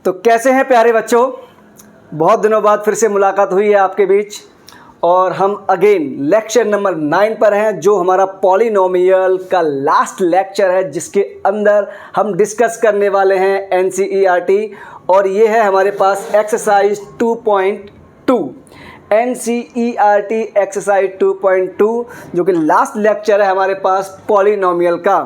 तो कैसे हैं प्यारे बच्चों, बहुत दिनों बाद फिर से मुलाकात हुई है आपके बीच और हम अगेन लेक्चर नंबर 9 पर हैं, जो हमारा पॉलिनोमियल का लास्ट लेक्चर है, जिसके अंदर हम डिस्कस करने वाले हैं एनसीईआरटी। और ये है हमारे पास एक्सरसाइज 2.2, एनसीईआरटी एक्सरसाइज 2.2, जो कि लास्ट लेक्चर है हमारे पास पॉलिनोमियल का।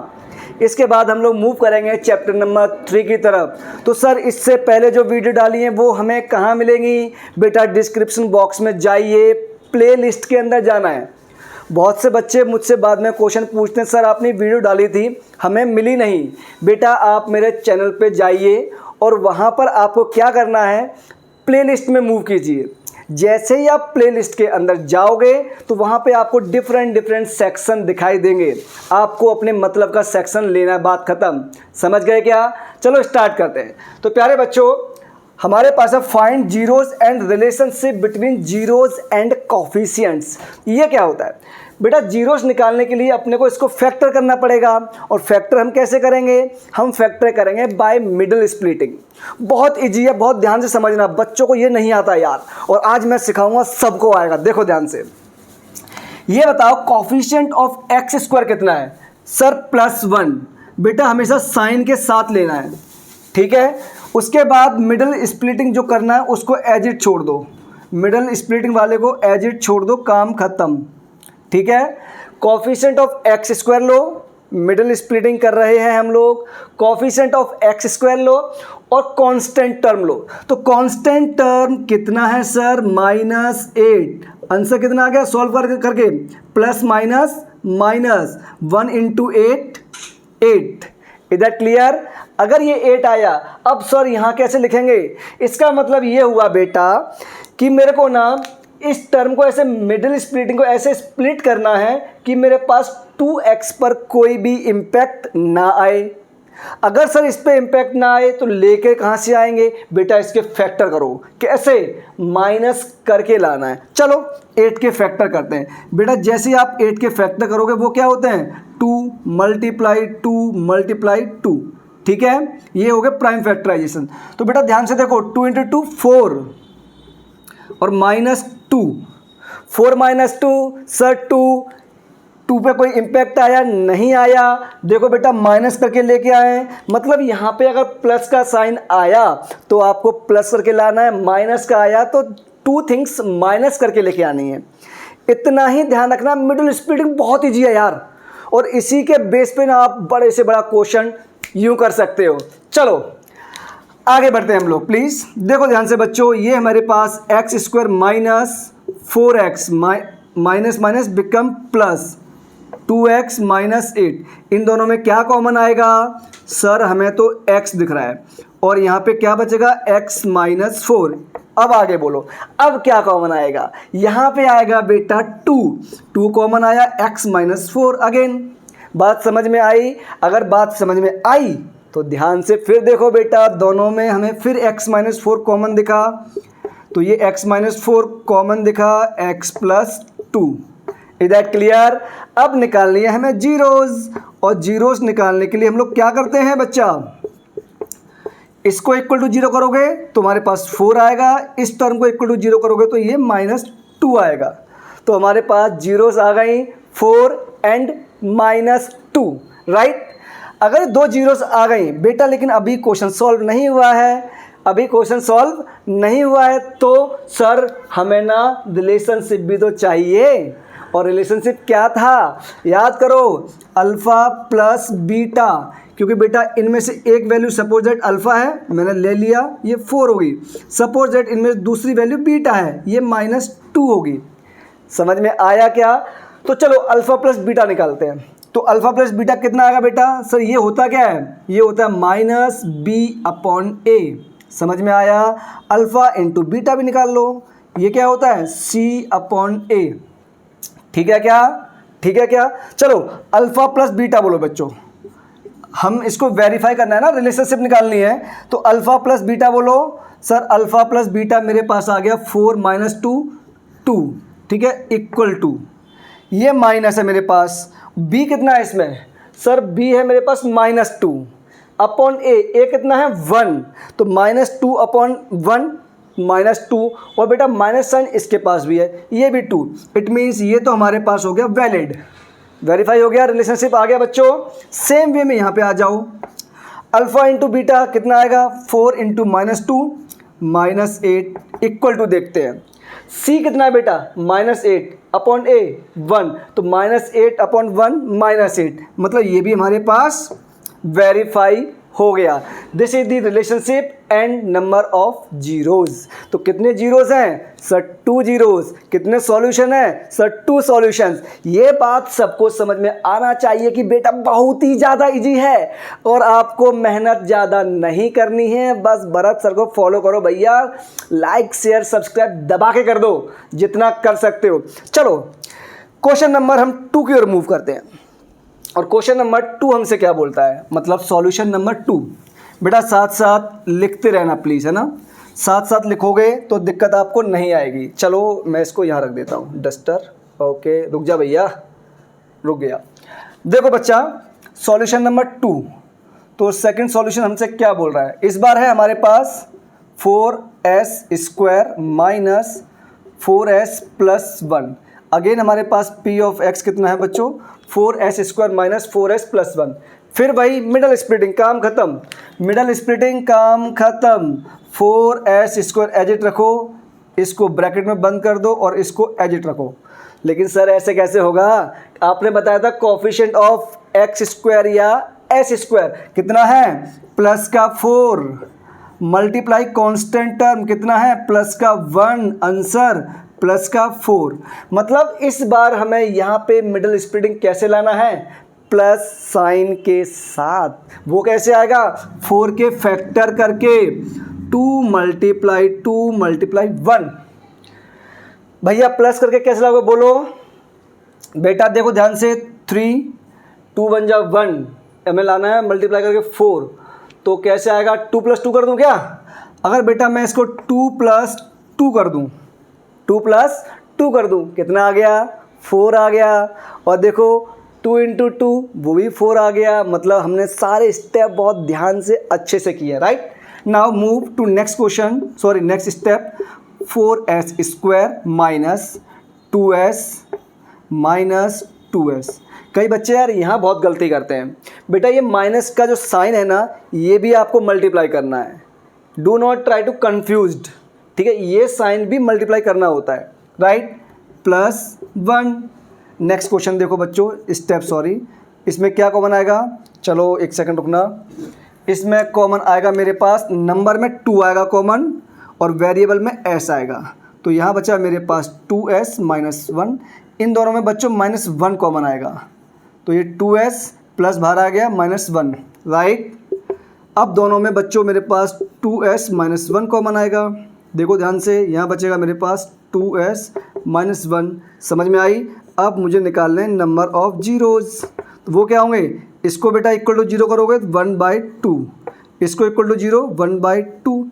इसके बाद हम लोग मूव करेंगे चैप्टर नंबर 3 की तरफ। तो सर, इससे पहले जो वीडियो डाली है वो हमें कहाँ मिलेंगी? बेटा डिस्क्रिप्शन बॉक्स में जाइए, प्लेलिस्ट के अंदर जाना है। बहुत से बच्चे मुझसे बाद में क्वेश्चन पूछते हैं, सर आपने वीडियो डाली थी हमें मिली नहीं। बेटा आप मेरे चैनल पे जाइए और वहाँ पर आपको क्या करना है, प्लेलिस्ट में मूव कीजिए। जैसे ही आप प्लेलिस्ट के अंदर जाओगे तो वहाँ पे आपको डिफरेंट सेक्शन दिखाई देंगे। आपको अपने मतलब का सेक्शन लेना है, बात ख़त्म। समझ गए क्या? चलो स्टार्ट करते हैं। तो प्यारे बच्चों, हमारे पास है find zeros and relationship between zeros and coefficients. ये क्या होता है बेटा? जीरोज निकालने के लिए अपने को इसको फैक्टर करना पड़ेगा। और फैक्टर हम कैसे करेंगे? हम फैक्टर करेंगे बाय मिडिल स्प्लिटिंग। बहुत इजी है, बहुत ध्यान से समझना। बच्चों को ये नहीं आता यार, और आज मैं सिखाऊंगा, सबको आएगा। देखो ध्यान से, ये बताओ कोफिशिएंट ऑफ एक्स स्क्वायर कितना है? सर +1। बेटा हमेशा साइन के साथ लेना है, ठीक है। उसके बाद मिडिल स्प्लिटिंग जो करना है उसको एज इट छोड़ दो। मिडिल स्प्लिटिंग वाले को एज इट छोड़ दो, काम खत्म, ठीक है। Coefficient of x square low, middle splitting कर रहे हैं हम लोग। कोफिशिएंट ऑफ एक्स स्क्वायर लो और कांस्टेंट टर्म लो। तो कांस्टेंट टर्म कितना है सर? -8। आंसर कितना आ गया सॉल्व करके? Plus minus minus 1 × 8 8। इधर क्लियर? अगर ये 8 आया, अब सर यहाँ कैसे लिखेंगे? इसका मतलब ये हुआ बेटा कि मेरे को ना इस टर्म को ऐसे मिडिल स्प्लिटिंग को ऐसे स्प्लिट करना है कि मेरे पास 2x पर कोई भी इम्पैक्ट ना आए। अगर सर इस पे इम्पैक्ट ना आए तो लेके कहाँ से आएंगे? बेटा इसके फैक्टर करो। कैसे? माइनस करके लाना है। चलो 8 के फैक्टर करते हैं। बेटा जैसे ही आप 8 के फैक्टर करोगे वो क्या होते हैं? 2 × 2 × 2, ठीक है। ये हो गया प्राइम फैक्टराइजेशन। तो बेटा ध्यान से देखो, 2 × 2 4 और -2, 4 - 2 सर 2 पे कोई इम्पैक्ट आया? नहीं आया। देखो बेटा माइनस करके लेके आए, मतलब यहाँ पे अगर प्लस का साइन आया तो आपको प्लस करके लाना है, माइनस का आया तो 2 थिंग्स माइनस करके लेके आनी है। इतना ही ध्यान रखना। मिडिल स्प्लिटिंग बहुत ईजी है यार, और इसी के बेस पे ना आप बड़े से बड़ा क्वेश्चन यूँ कर सकते हो। चलो आगे बढ़ते हैं हम लोग, प्लीज़ देखो ध्यान से बच्चों। ये हमारे पास x² - 4x minus minus become plus 2x - 8। इन दोनों में क्या कॉमन आएगा? सर हमें तो x दिख रहा है और यहाँ पे क्या बचेगा? x - 4। अब आगे बोलो, अब क्या कॉमन आएगा? यहाँ पे आएगा बेटा 2 कॉमन आया, x - 4। अगेन बात समझ में आई? अगर बात समझ में आई तो ध्यान से फिर देखो बेटा, दोनों में हमें फिर x - 4 कॉमन दिखा, तो ये x - 4 कॉमन दिखा, x + 2। Is that clear? अब निकालनी है हमें जीरोज, और जीरोज निकालने के लिए हम लोग क्या करते हैं बच्चा? इसको इक्वल टू 0 करोगे तो हमारे पास 4 आएगा, इस टर्म को इक्वल टू 0 करोगे तो ये -2 आएगा। तो हमारे पास जीरोज आ गई 4 एंड -2, राइट। अगर 2 जीरोस आ गई बेटा, लेकिन अभी क्वेश्चन सॉल्व नहीं हुआ है, तो सर हमें ना रिलेशनशिप भी तो चाहिए। और रिलेशनशिप क्या था? याद करो, अल्फ़ा प्लस बीटा। क्योंकि बेटा इनमें से एक वैल्यू सपोज दैट अल्फ़ा है, मैंने ले लिया, ये 4 होगी। सपोज दैट इनमें दूसरी वैल्यू बीटा है, ये -2 होगी। समझ में आया क्या? तो चलो अल्फ़ा प्लस बीटा निकालते हैं। तो अल्फ़ा प्लस बीटा कितना आएगा बेटा? सर ये होता क्या है? ये होता है -b/a। समझ में आया? अल्फ़ा इंटू बीटा भी निकाल लो, ये क्या होता है? c/a। ठीक है क्या? चलो अल्फ़ा प्लस बीटा बोलो बच्चों, हम इसको वेरीफाई करना है ना, रिलेशनशिप निकालनी है। तो अल्फ़ा प्लस बीटा बोलो। सर अल्फ़ा प्लस बीटा मेरे पास आ गया 4 - 2, ठीक है, इक्वल टू, ये माइनस है मेरे पास। b कितना है इसमें? सर b है मेरे पास -2। अपॉन ए कितना है 1, तो -2 अपॉन 1 -2, और बेटा माइनस साइन इसके पास भी है, ये भी 2, इट मीन्स ये तो हमारे पास हो गया वैलिड, वेरीफाई हो गया, रिलेशनशिप आ गया बच्चों। सेम वे में यहाँ पे आ जाओ, अल्फा इंटू बीटा कितना आएगा 4 इंटू -2 -8 इक्वल टू देखते हैं सी कितना है बेटा -8 अपॉन ए 1, तो -8 अपॉन 1 -8, मतलब ये भी हमारे पास वेरीफाई हो गया। This is the relationship and number of zeros. तो कितने जीरोज हैं सर 2 जीरोज, कितने सॉल्यूशन है सर 2 सॉल्यूशंस। ये बात सबको समझ में आना चाहिए कि बेटा बहुत ही ज़्यादा इजी है और आपको मेहनत ज़्यादा नहीं करनी है, बस भरत सर को फॉलो करो भैया, लाइक शेयर सब्सक्राइब दबा के कर दो जितना कर सकते हो। चलो क्वेश्चन नंबर हम 2 की ओर मूव करते हैं, और क्वेश्चन नंबर 2 हमसे क्या बोलता है, मतलब सॉल्यूशन नंबर 2। बेटा साथ साथ लिखते रहना प्लीज़, है ना, साथ साथ लिखोगे तो दिक्कत आपको नहीं आएगी। चलो मैं इसको यहाँ रख देता हूँ, डस्टर, ओके रुक जा भैया, रुक गया। देखो बच्चा सॉल्यूशन नंबर 2, तो सेकंड सॉल्यूशन हमसे क्या बोल रहा है, इस बार है हमारे पास 4s² minus 4s plus 1। Again हमारे पास p ऑफ x कितना है बच्चों 4s² माइनस 4s प्लस 1। फिर भाई मिडल स्प्लिटिंग काम खत्म, मिडल स्प्लिटिंग काम खत्म, 4s² एजिट रखो, इसको ब्रैकेट में बंद कर दो और इसको एजिट रखो। लेकिन सर ऐसे कैसे होगा, आपने बताया था कोफिशिएंट ऑफ x² या s² कितना है प्लस का 4, मल्टीप्लाई कांस्टेंट टर्म कितना है प्लस का 1, आंसर प्लस का 4। मतलब इस बार हमें यहाँ पे मिडल स्प्लिटिंग कैसे लाना है, प्लस साइन के साथ। वो कैसे आएगा 4 के फैक्टर करके, 2 मल्टीप्लाई 1। भैया प्लस करके कैसे लाओगे बोलो बेटा, देखो ध्यान से, 3 2 बन जा 1, हमें लाना है मल्टीप्लाई करके 4, तो कैसे आएगा 2 + 2 कर दूं क्या। अगर बेटा मैं इसको 2 + 2 कर दूं, 2 + 2 कर दूं, कितना आ गया 4 आ गया, और देखो 2 × 2 वो भी 4 आ गया। मतलब हमने सारे स्टेप बहुत ध्यान से अच्छे से किए, right. Now move to next question, sorry next step, 4s² minus 2s minus 2s। कई बच्चे यार यहाँ बहुत गलती करते हैं बेटा, ये माइनस का जो साइन है ना ये भी आपको मल्टीप्लाई करना है, do not try to confused, ठीक है, ये साइन भी मल्टीप्लाई करना होता है, राइट, +1। नेक्स्ट क्वेश्चन देखो बच्चों, स्टेप सॉरी, इसमें क्या कॉमन आएगा, चलो एक सेकंड रुकना, इसमें कॉमन आएगा मेरे पास, नंबर में 2 आएगा कॉमन और वेरिएबल में s आएगा, तो यहाँ बचा मेरे पास 2s माइनस 1। इन दोनों में बच्चों -1 कॉमन आएगा, तो ये 2s प्लस बाहर आ गया -1, राइट। अब दोनों में बच्चों मेरे पास 2s माइनस 1 कॉमन आएगा, देखो ध्यान से, यहाँ बचेगा मेरे पास 2s माइनस 1, समझ में आई। अब मुझे निकालने हैं नंबर ऑफ जीरोज़, तो वो क्या होंगे, इसको बेटा इक्वल टू 0 करोगे 1/2, इसको इक्वल टू 0 1/2,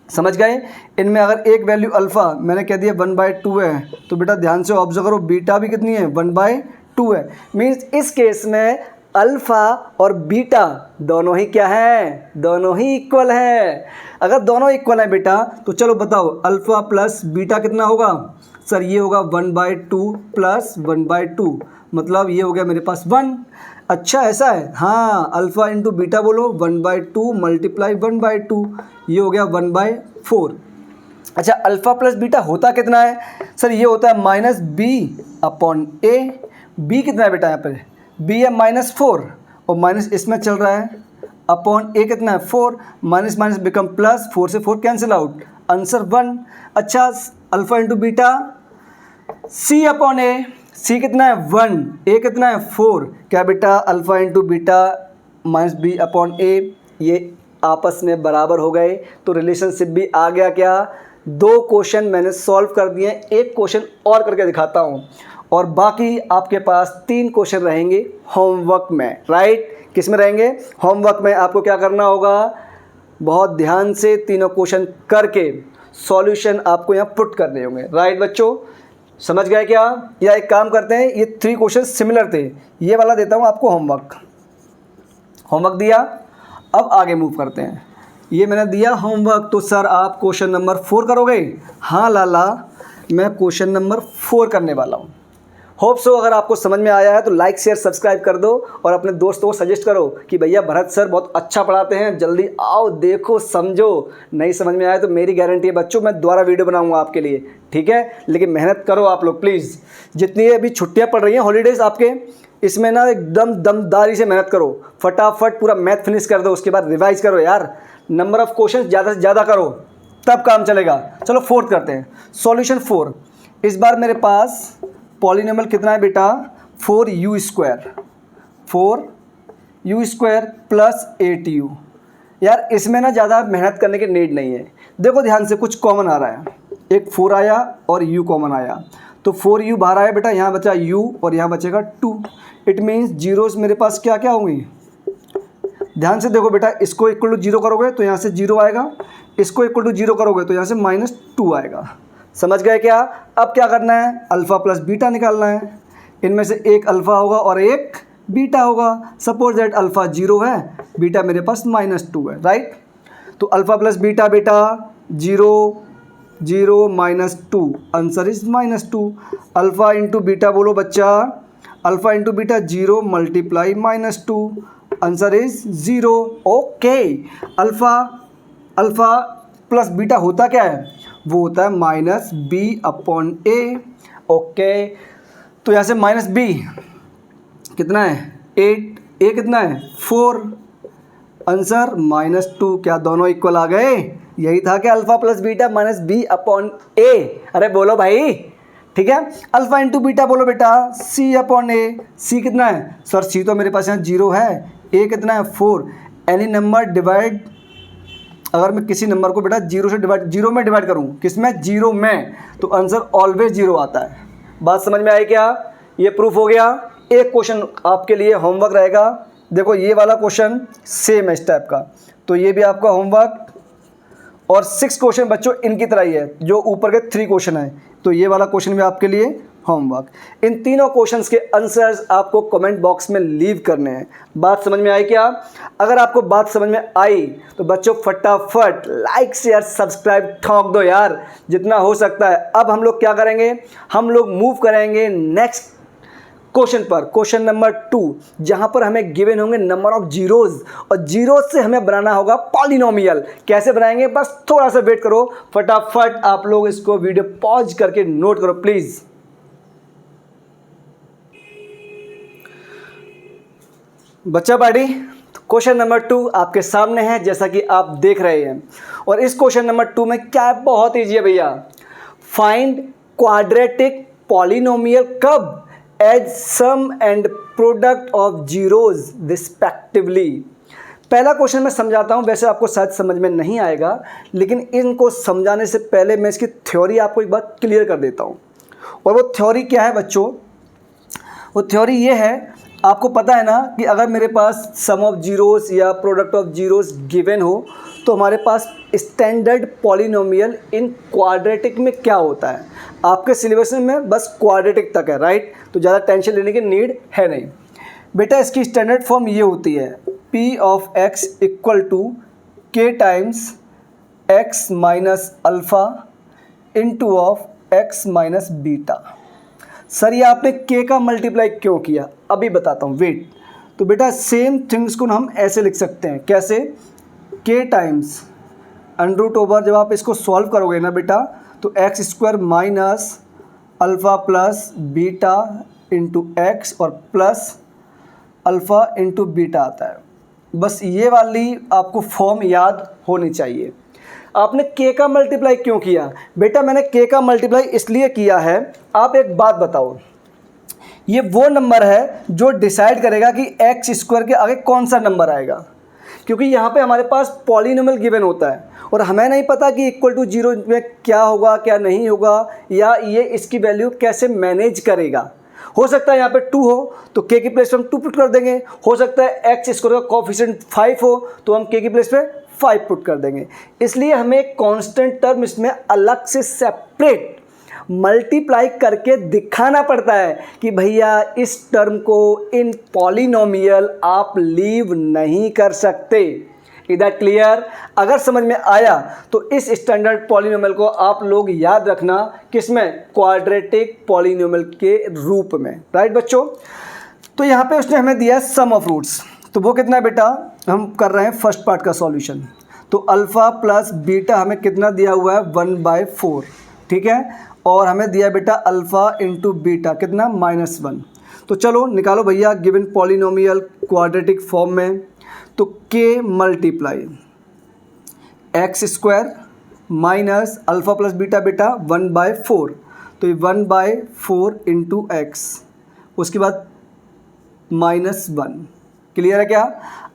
समझ गए। इनमें अगर एक वैल्यू अल्फ़ा मैंने कह दिया 1/2 है, तो बेटा ध्यान से ऑब्जर्व करो बीटा भी कितनी है 1/2 है, मीन्स इस केस में अल्फ़ा और बीटा दोनों ही क्या हैं, दोनों ही इक्वल है। अगर दोनों इक्वल हैं बेटा तो चलो बताओ अल्फ़ा प्लस बीटा कितना होगा, सर ये होगा 1/2 प्लस 1/2, मतलब ये हो गया मेरे पास 1। अच्छा ऐसा है, हाँ, अल्फ़ा इंटू बीटा बोलो 1/2 मल्टीप्लाई 1/2, ये हो गया 1/4। अच्छा अल्फ़ा प्लस बीटा होता कितना है, सर ये होता है -b/a। b कितना है बेटा यहाँ पर, b है -4 और माइनस इसमें चल रहा है, अपॉन a कितना है 4, माइनस माइनस बिकम प्लस, 4 से 4 कैंसिल आउट, आंसर 1। अच्छा alpha into beta c/a, c कितना है 1, a कितना है 4, क्या बेटा अल्फ़ा इंटू बीटा -b/a ये आपस में बराबर हो गए, तो रिलेशनशिप भी आ गया। क्या 2 क्वेश्चन मैंने सॉल्व कर दिए, एक क्वेश्चन और करके दिखाता हूँ और बाकी आपके पास 3 क्वेश्चन रहेंगे होमवर्क में, राइट। किस में रहेंगे, होमवर्क में। आपको क्या करना होगा, बहुत ध्यान से तीनों क्वेश्चन करके सॉल्यूशन आपको यहाँ पुट करने होंगे, राइट बच्चों, समझ गए क्या। या एक काम करते हैं, ये 3 क्वेश्चन सिमिलर थे, ये वाला देता हूँ आपको होमवर्क दिया। अब आगे मूव करते हैं। ये मैंने दिया होमवर्क, तो सर आप क्वेश्चन नंबर 4 करोगे? हाँ लाला, मैं क्वेश्चन नंबर 4 करने वाला हूँ। होप सो अगर आपको समझ में आया है तो लाइक शेयर सब्सक्राइब कर दो और अपने दोस्तों को सजेस्ट करो कि भैया भरत सर बहुत अच्छा पढ़ाते हैं, जल्दी आओ देखो समझो। नहीं समझ में आया तो मेरी गारंटी है बच्चों, मैं दोबारा वीडियो बनाऊंगा आपके लिए, ठीक है? लेकिन मेहनत करो आप लोग प्लीज़। जितनी अभी छुट्टियां पड़ रही हैं, हॉलीडेज़ आपके, इसमें ना एकदम दमदारी से मेहनत करो, फटाफट पूरा मैथ फिनिश कर दो, उसके बाद रिवाइज करो यार। नंबर ऑफ क्वेश्चन ज़्यादा से ज़्यादा करो, तब काम चलेगा। चलो 4th करते हैं। सॉल्यूशन 4। इस बार मेरे पास पॉलिनोमियल कितना है बेटा? 4u² 4u² plus 8u। यार इसमें ना ज़्यादा मेहनत करने की नीड नहीं है। देखो ध्यान से, कुछ कॉमन आ रहा है, एक 4 आया और u कॉमन आया, तो 4u बाहर आया बेटा, यहाँ बचा u और यहाँ बचेगा 2। इट मीन्स जीरोस मेरे पास क्या क्या होंगी? ध्यान से देखो बेटा, इसको इक्वल टू 0 करोगे तो यहाँ से 0 आएगा, इसको इक्वल टू 0 करोगे तो यहाँ से -2 आएगा। समझ गए क्या? अब क्या करना है? अल्फ़ा प्लस बीटा निकालना है। इनमें से एक अल्फ़ा होगा और एक बीटा होगा। सपोज दैट अल्फ़ा 0 है, बीटा मेरे पास -2 है, राइट? तो अल्फ़ा प्लस बीटा बेटा 0 0 -2, answer is -2। Alpha into beta बोलो बच्चा, alpha into beta 0 multiply -2, answer is 0। Okay, alpha plus beta होता क्या है? वो होता है -b/a। ओके, तो यहाँ से -b कितना है? 8, a कितना है? 4, आंसर -2। क्या दोनों इक्वल आ गए? यही था कि अल्फ़ा प्लस बीटा -b/a। अरे बोलो भाई, ठीक है? अल्फ़ा इंटू बीटा बोलो बेटा, c/a। c कितना है? सर c तो मेरे पास यहाँ 0 है, a कितना है? 4। एनी नंबर डिवाइड, अगर मैं किसी नंबर को बेटा 0 में डिवाइड करूँ, किस में? 0 में, तो आंसर ऑलवेज 0 आता है। बात समझ में आई क्या? ये प्रूफ हो गया। एक क्वेश्चन आपके लिए होमवर्क रहेगा। देखो ये वाला क्वेश्चन सेम है इस टाइप का, तो ये भी आपका होमवर्क। और 6 क्वेश्चन बच्चों इनकी तरह ही है, जो ऊपर के 3 क्वेश्चन है, तो ये वाला क्वेश्चन भी आपके लिए होमवर्क। इन तीनों क्वेश्चंस के आंसर्स आपको कमेंट बॉक्स में लीव करने हैं। बात समझ में आई क्या? अगर आपको बात समझ में आई तो बच्चों फटाफट लाइक शेयर सब्सक्राइब ठोक दो यार, जितना हो सकता है। अब हम लोग क्या करेंगे? हम लोग मूव करेंगे नेक्स्ट क्वेश्चन पर, क्वेश्चन नंबर 2, जहां पर हमें गिवन होंगे नंबर ऑफ जीरोज, और जीरोज से हमें बनाना होगा पॉलिनोमियल। कैसे बनाएंगे? बस थोड़ा सा वेट करो, फटाफट आप लोग इसको वीडियो पॉज करके नोट करो प्लीज। बच्चा पार्टी, क्वेश्चन नंबर 2 आपके सामने है, जैसा कि आप देख रहे हैं। और इस क्वेश्चन नंबर 2 में क्या है? बहुत ईजी है भैया। फाइंड क्वाड्रेटिक पॉलिनोमियल कब as sum and product of zeros respectively. पहला क्वेश्चन मैं समझाता हूं, वैसे आपको शायद समझ में नहीं आएगा, लेकिन इनको समझाने से पहले मैं इसकी थ्योरी आपको एक बात क्लियर कर देता हूं। और वो थ्योरी क्या है बच्चों? वो थ्योरी ये है, आपको पता है ना कि अगर मेरे पास सम ऑफ जीरोस या प्रोडक्ट ऑफ जीरोस गिवन हो, तो हमारे पास स्टैंडर्ड पॉलिनोमियल इन क्वाड्रेटिक में क्या होता है? आपके सिलेबस में बस क्वाड्रेटिक तक है, राइट? तो ज़्यादा टेंशन लेने की नीड है नहीं बेटा। इसकी स्टैंडर्ड फॉर्म ये होती है, p of x equal to k times x minus alpha into of x minus beta. Sir ये आपने k का मल्टीप्लाई क्यों किया? अभी बताता हूँ, वेट। तो बेटा सेम थिंग्स को हम ऐसे लिख सकते हैं, कैसे? k टाइम्स अंडरूट ओवर, जब आप इसको सॉल्व करोगे ना बेटा, तो x² minus alpha plus beta into x और प्लस अल्फ़ा इंटू बीटा आता है। बस ये वाली आपको फॉर्म याद होनी चाहिए। आपने k का मल्टीप्लाई क्यों किया? बेटा मैंने k का मल्टीप्लाई इसलिए किया है, आप एक बात बताओ, ये वो नंबर है जो डिसाइड करेगा कि x² के आगे कौन सा नंबर आएगा। क्योंकि यहाँ पे हमारे पास पॉलिनोमियल गिवन होता है और हमें नहीं पता कि इक्वल टू 0 में क्या होगा क्या नहीं होगा, या ये इसकी वैल्यू कैसे मैनेज करेगा। हो सकता है यहाँ पे 2 हो तो k की प्लेस पे हम 2 पुट कर देंगे, हो सकता है x² का कोफिशिएंट 5 हो तो हम k की प्लेस पे 5 पुट कर देंगे। इसलिए हमें एक कांस्टेंट टर्म इसमें अलग से सेपरेट मल्टीप्लाई करके दिखाना पड़ता है कि भैया इस टर्म को इन पॉलिनोमियल आप लीव नहीं कर सकते। Is that clear? अगर समझ में आया तो इस स्टैंडर्ड पॉलिनोमियल को आप लोग याद रखना, किसमें? क्वाड्रेटिक पॉलिनोमियल के रूप में, राइट बच्चों? तो यहाँ पे उसने हमें दिया सम ऑफ रूट्स, तो वो कितना है बेटा? हम कर रहे हैं फर्स्ट पार्ट का सॉल्यूशन। तो अल्फ़ा प्लस बीटा हमें कितना दिया हुआ है? 1/4, ठीक है। और हमें दिया बेटा अल्फ़ा इंटू बीटा कितना? -1। तो चलो निकालो भैया गिवन पॉलिनोमियल क्वाड्रेटिक फॉर्म में। तो k multiply x square minus alpha plus beta बेटा 1/4, तो ये 1/4 इंटू एक्स, उसके बाद -1। क्लियर है क्या?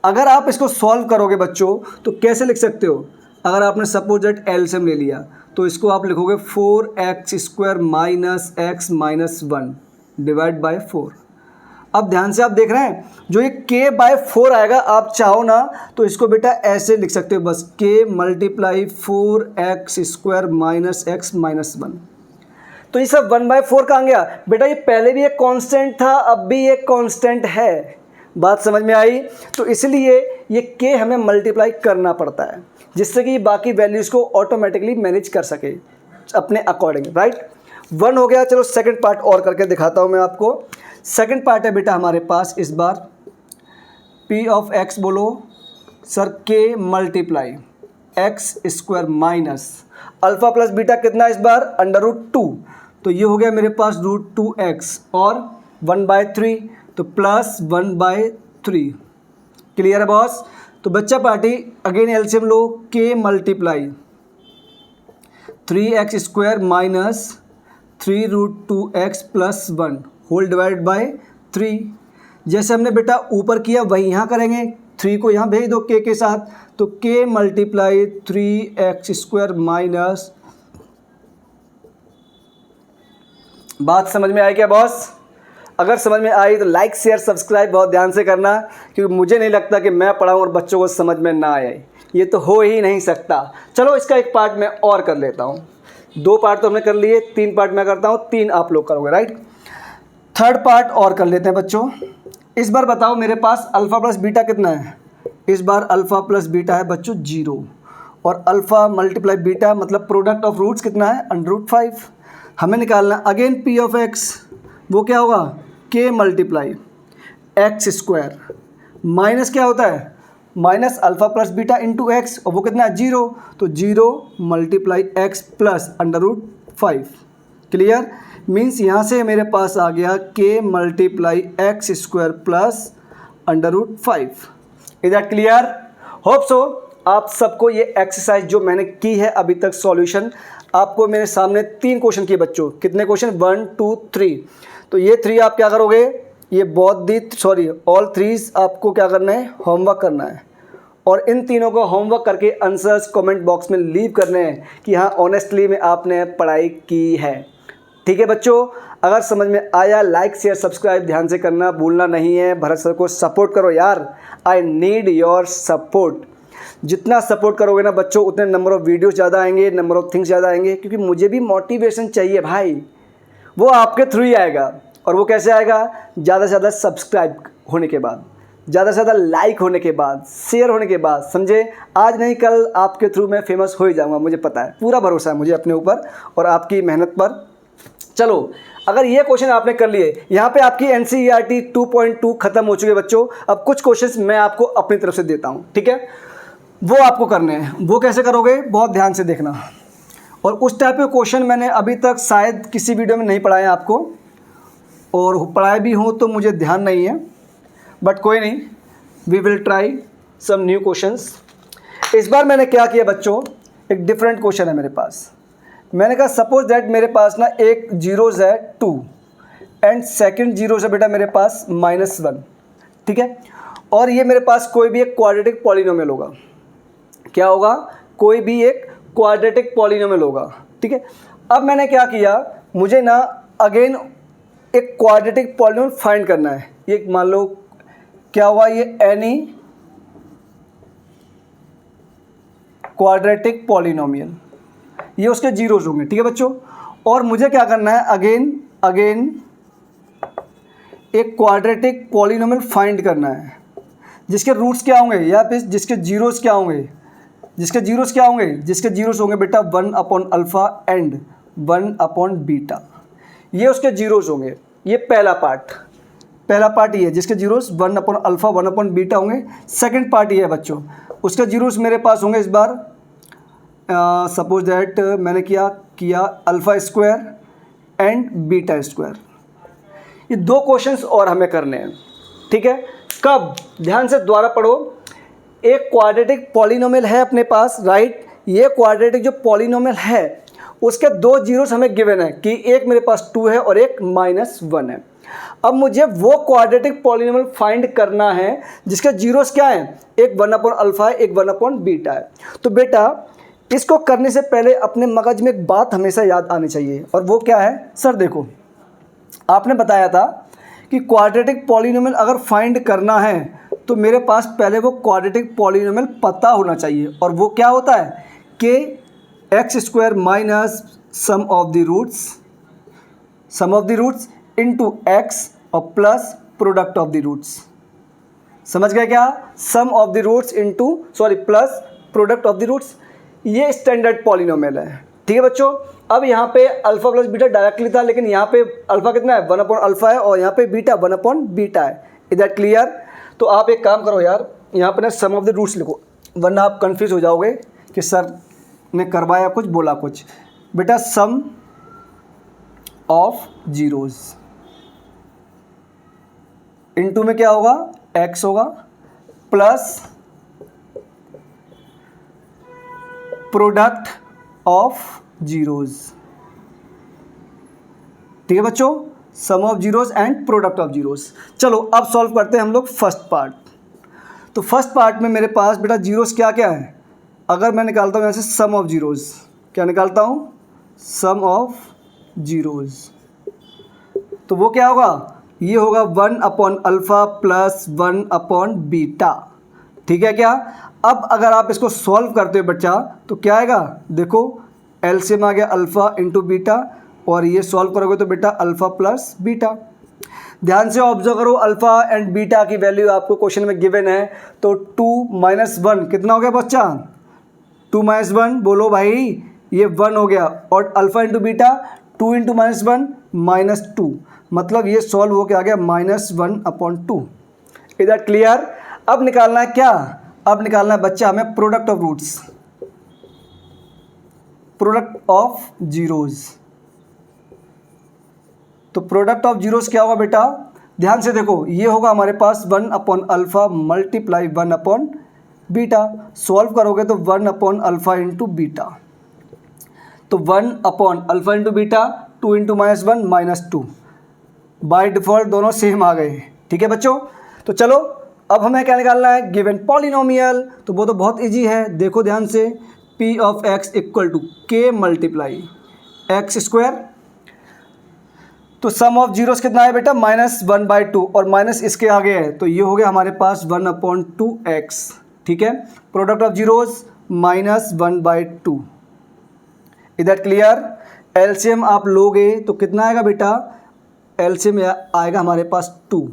अगर आप इसको सॉल्व करोगे बच्चों तो कैसे लिख सकते हो? अगर आपने सपोज दैट एलसीएम ले लिया तो इसको आप लिखोगे 4x² minus x minus 1 divide by 4। अब ध्यान से आप देख रहे हैं, जो ये k/4 आएगा, आप चाहो ना तो इसको बेटा ऐसे लिख सकते हो बस, k multiply 4x² minus x minus 1। तो ये सब 1/4 कहाँ गया बेटा? ये पहले भी एक कांस्टेंट था, अब भी एक कांस्टेंट है। बात समझ में आई? तो इसलिए ये k हमें मल्टीप्लाई करना पड़ता है, जिससे कि बाकी वैल्यूज़ को ऑटोमेटिकली मैनेज कर सके अपने अकॉर्डिंग, राइट? 1 हो गया। चलो सेकंड पार्ट और करके दिखाता हूँ मैं आपको। सेकंड पार्ट है बेटा हमारे पास इस बार p ऑफ x, बोलो sir k multiply x² minus alpha plus beta कितना इस बार? √2। तो ये हो गया मेरे पास √2x और 1/3, तो प्लस 1/3। क्लियर है बॉस? तो बच्चा पार्टी अगेन एलसीएम लो, k multiply 3x² minus 3√2x plus 1 whole divide by 3। जैसे हमने बेटा ऊपर किया वही यहाँ करेंगे, 3 को यहाँ भेज दो k के साथ, तो k मल्टीप्लाई 3x² माइनस, बात समझ में आई क्या बॉस? अगर समझ में आई तो लाइक शेयर सब्सक्राइब बहुत ध्यान से करना, क्योंकि मुझे नहीं लगता कि मैं पढ़ाऊँ और बच्चों को समझ में ना आए, ये तो हो ही नहीं सकता। चलो इसका एक पार्ट मैं और कर लेता हूँ। 2 पार्ट तो हमने कर लिए, 3 पार्ट मैं करता हूँ, 3 आप लोग करोगे, राइट? थर्ड पार्ट और कर लेते हैं बच्चों। इस बार बताओ मेरे पास अल्फ़ा प्लस बीटा कितना है? इस बार अल्फ़ा प्लस बीटा है बच्चों 0, और अल्फ़ा मल्टीप्लाई बीटा मतलब प्रोडक्ट ऑफ रूट्स कितना है? √5। हमें निकालना अगेन p ऑफ x, वो क्या होगा? k मल्टीप्लाई x² माइनस क्या होता है? Minus alpha plus beta into x, और वो कितना है? 0, तो 0 multiply x plus √5। Clear? Means यहाँ से मेरे पास आ गया k multiply x² plus √5। Is that clear? Hope so आप सबको ये एक्सरसाइज जो मैंने की है अभी तक सॉल्यूशन, आपको मेरे सामने 3 क्वेश्चन किए बच्चों। कितने क्वेश्चन? 1 2 3। तो ये 3 आप क्या करोगे? ये ऑल 3 आपको क्या करना है? होमवर्क करना है, और इन तीनों को होमवर्क करके आंसर्स कमेंट बॉक्स में लीव करने हैं कि हाँ ऑनेस्टली में आपने पढ़ाई की है। ठीक है बच्चों? अगर समझ में आया लाइक शेयर सब्सक्राइब ध्यान से करना भूलना नहीं है। भरत सर को सपोर्ट करो यार, आई नीड योर सपोर्ट। जितना सपोर्ट करोगे ना बच्चों, उतने नंबर ऑफ़ वीडियोस ज़्यादा आएंगे, नंबर ऑफ़ थिंग्स ज़्यादा आएंगे, क्योंकि मुझे भी मोटिवेशन चाहिए भाई, वो आपके थ्रू ही आएगा। और वो कैसे आएगा? ज़्यादा से ज़्यादा सब्सक्राइब होने के बाद, ज़्यादा से ज़्यादा लाइक होने के बाद, शेयर होने के बाद, समझे? आज नहीं कल आपके थ्रू मैं फेमस हो ही जाऊँगा, मुझे पता है, पूरा भरोसा है मुझे अपने ऊपर और आपकी मेहनत पर। चलो अगर ये क्वेश्चन आपने कर लिए, यहाँ पे आपकी NCERT 2.2 खत्म हो चुकी है बच्चों। अब कुछ क्वेश्चंस मैं आपको अपनी तरफ से देता हूँ, ठीक है? वो आपको करने हैं। वो कैसे करोगे? बहुत ध्यान से देखना। और उस टाइप के क्वेश्चन मैंने अभी तक शायद किसी वीडियो में नहीं पढ़ाए आपको, और पढ़ाए भी हों तो मुझे ध्यान नहीं है, बट कोई नहीं, we will try some new questions. इस बार मैंने क्या किया बच्चों, एक डिफरेंट क्वेश्चन है मेरे पास। मैंने कहा सपोज दैट मेरे पास ना एक जीरोज़ है 2 एंड सेकंड जीरोज़ है बेटा मेरे पास -1, ठीक है? और ये मेरे पास कोई भी एक क्वाड्रेटिक पॉलिनोमियल होगा। क्या होगा? कोई भी एक क्वाड्रेटिक पॉलिनोमियल होगा, ठीक है? अब मैंने क्या किया, मुझे ना अगेन एक क्वाड्रेटिक पॉलिनोमियल फाइंड करना है। ये मान लो क्या हुआ, ये एनी क्वाड्रेटिक पॉलिनोमियल, ये उसके जीरोज़ होंगे, ठीक है बच्चों? और मुझे क्या करना है, अगेन एक क्वाड्रेटिक पॉलिनोमियल फाइंड करना है जिसके रूट्स क्या होंगे, या फिर जिसके जीरोस क्या होंगे, जिसके जीरोस क्या होंगे, जिसके जीरोस होंगे बेटा 1/अल्फ़ा एंड 1/बीटा, ये उसके जीरोस होंगे। ये पहला पार्ट ये है जिसके जीरोस 1/अल्फ़ा 1/बीटा होंगे। सेकंड पार्ट ये है बच्चों, उसके जीरोस मेरे पास होंगे इस बार सपोज दैट मैंने किया alpha square and beta square. ये 2 क्वेश्चंस और हमें करने हैं, ठीक है। कब, ध्यान से दोबारा पढ़ो। एक क्वाड्रेटिक पॉलिनोमियल है अपने पास, राइट। ये क्वाड्रेटिक जो पॉलिनोमियल है उसके 2 जीरोस हमें गिवन है कि एक मेरे पास 2 है और एक -1 है। अब मुझे वो क्वाड्रेटिक पॉलिनोमियल फाइंड करना है जिसके जीरोस क्या हैं, एक 1/अल्फ़ा है, एक 1/बीटा है। तो बेटा इसको करने से पहले अपने मगज में एक बात हमेशा याद आनी चाहिए, और वो क्या है, सर देखो आपने बताया था कि क्वाड्रेटिक पॉलिनोमियल अगर फाइंड करना है तो मेरे पास पहले वो क्वाड्रेटिक पॉलिनोमियल पता होना चाहिए, और वो क्या होता है कि x² minus sum of the roots into x और plus product of the roots. समझ गए क्या, sum of the roots into plus product of the roots. ये स्टैंडर्ड पॉलिनोमियल है, ठीक है बच्चों। अब यहाँ पे अल्फ़ा प्लस बीटा डायरेक्टली था, लेकिन यहाँ पे अल्फ़ा कितना है 1/अल्फ़ा है और यहाँ पे बीटा 1/बीटा है। Is that clear. तो आप एक काम करो यार, यहाँ पे ना सम ऑफ द रूट्स लिखो, वरना आप कंफ्यूज हो जाओगे कि सर ने करवाया कुछ बोला कुछ। बेटा सम ऑफ जीरोस इनटू में क्या होगा, x होगा, प्लस प्रोडक्ट ऑफ जीरोस, ठीक है बच्चों, sum of zeros and product of zeros. चलो अब सॉल्व करते हैं हम लोग फर्स्ट पार्ट। तो फर्स्ट पार्ट में मेरे पास बेटा जीरोस क्या क्या है, अगर मैं निकालता हूँ यहाँ से सम ऑफ जीरोस, क्या निकालता हूँ, सम ऑफ जीरोस, तो वो क्या होगा, ये होगा 1/अल्फ़ा प्लस 1/बीटा, ठीक है क्या। अब अगर आप इसको सॉल्व करते हो बच्चा तो क्या आएगा, देखो एलसीएम आ गया अल्फ़ा इंटू बीटा, और ये सॉल्व करोगे तो बेटा अल्फ़ा प्लस बीटा। ध्यान से ऑब्जर्व करो, अल्फ़ा एंड बीटा की वैल्यू आपको क्वेश्चन में गिवन है। तो 2 - 1 कितना हो गया बच्चा, 2 - 1 बोलो भाई, ये 1 हो गया, और अल्फ़ा इंटू बीटा 2 × -1 -2, मतलब ये सॉल्व हो के आ गया -1/2। Is that clear. अब निकालना है क्या, अब निकालना है बच्चा हमें product of roots, product of zeros. तो प्रोडक्ट ऑफ जीरोस क्या होगा बेटा, ध्यान से देखो, ये होगा हमारे पास 1/अल्फ़ा मल्टीप्लाई 1/बीटा। सॉल्व करोगे तो 1/अल्फ़ा इंटू बीटा, तो 1/अल्फ़ा इंटू बीटा 2 × -1 -2, बाय डिफ़ॉल्ट दोनों सेम आ गए, ठीक है बच्चों। तो चलो अब हमें क्या निकालना है, गिवन पॉलिनोमियल। तो वो तो बहुत इजी है, देखो ध्यान से, p of x equal to k multiply x²। तो सम ऑफ जीरोस कितना है बेटा, -1/2, और माइनस इसके आगे है, तो ये हो गया हमारे पास 1/2x, ठीक है। Product of zeros -1/2। Is that clear. LCM आप लोगे तो कितना आएगा बेटा, एलसीएम आएगा हमारे पास 2,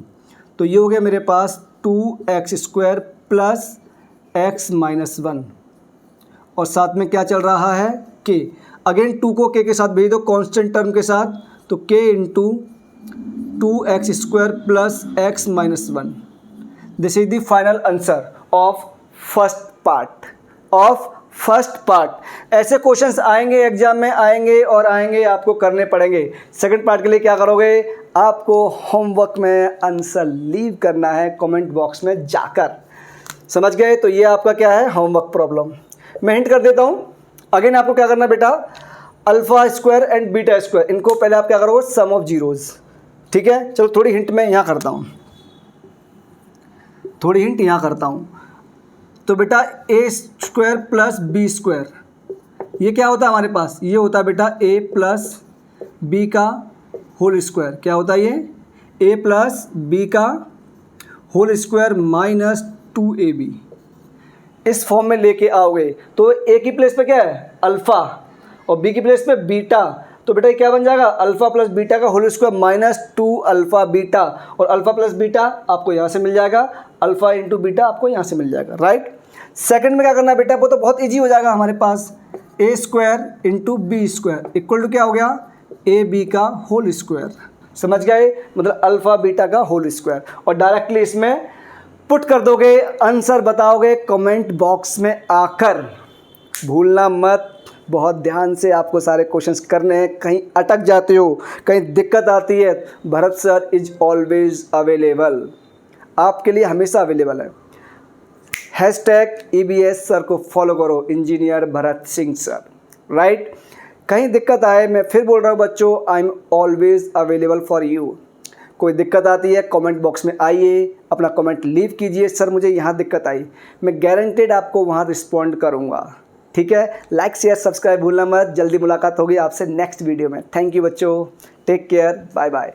तो ये हो गया मेरे पास 2x² प्लस x - 1, और साथ में क्या चल रहा है, k। अगेन 2 को k के साथ भेज दो कांस्टेंट टर्म के साथ, तो k into 2x² plus x - 1। This is the final answer of first part. ऐसे क्वेश्चंस आएंगे एग्जाम में, आएंगे आपको करने पड़ेंगे। सेकंड पार्ट के लिए क्या करोगे, आपको होमवर्क में आंसर लीव करना है कमेंट बॉक्स में जाकर, समझ गए। तो ये आपका क्या है, होमवर्क प्रॉब्लम। मैं हिंट कर देता हूँ, अगेन आपको क्या करना है बेटा, alpha square and beta square, इनको पहले आप क्या करोगे, सम ऑफ जीरोस, ठीक है। चलो थोड़ी हिंट मैं यहाँ करता हूँ, तो बेटा a² प्लस b², ये क्या होता है हमारे पास, ये होता है बेटा a प्लस बी का होल स्क्वायर। क्या होता है ये, a प्लस बी का होल स्क्वायर -2ab। इस फॉर्म में लेके आओगे तो a की प्लेस पे क्या है, अल्फ़ा, और b की प्लेस पे बीटा, तो बेटा ये क्या बन जाएगा, अल्फा प्लस बीटा का whole square minus 2 alpha beta, और अल्फा प्लस बीटा आपको यहाँ से मिल जाएगा, अल्फा इंटू बीटा आपको यहाँ से मिल जाएगा, राइट। सेकंड में क्या करना है बेटा, वो तो बहुत ईजी हो जाएगा हमारे पास, A square into B square equal to क्या हो गया, ए बी का होल स्क्वायर, समझ गए, मतलब अल्फा बीटा का होल स्क्वायर, और डायरेक्टली इसमें पुट कर दोगे, आंसर बताओगे कमेंट बॉक्स में आकर, भूलना मत, बहुत ध्यान से आपको सारे क्वेश्चंस करने हैं, कहीं अटक जाते हो, कहीं दिक्कत आती है, Bharat sir is always available, आपके लिए हमेशा अवेलेबल है। #EBS सर को फॉलो करो, engineer Bharat Singh sir, right. कहीं दिक्कत आए, मैं फिर बोल रहा हूँ बच्चों, I am always available for you. कोई दिक्कत आती है कमेंट बॉक्स में आइए, अपना कमेंट लीव कीजिए, सर मुझे यहाँ दिक्कत आई, मैं गारंटेड आपको वहाँ रिस्पॉन्ड करूँगा, ठीक है। लाइक शेयर सब्सक्राइब भूलना मत, जल्दी मुलाकात होगी आपसे नेक्स्ट वीडियो में। थैंक यू बच्चों, टेक केयर, बाय बाय।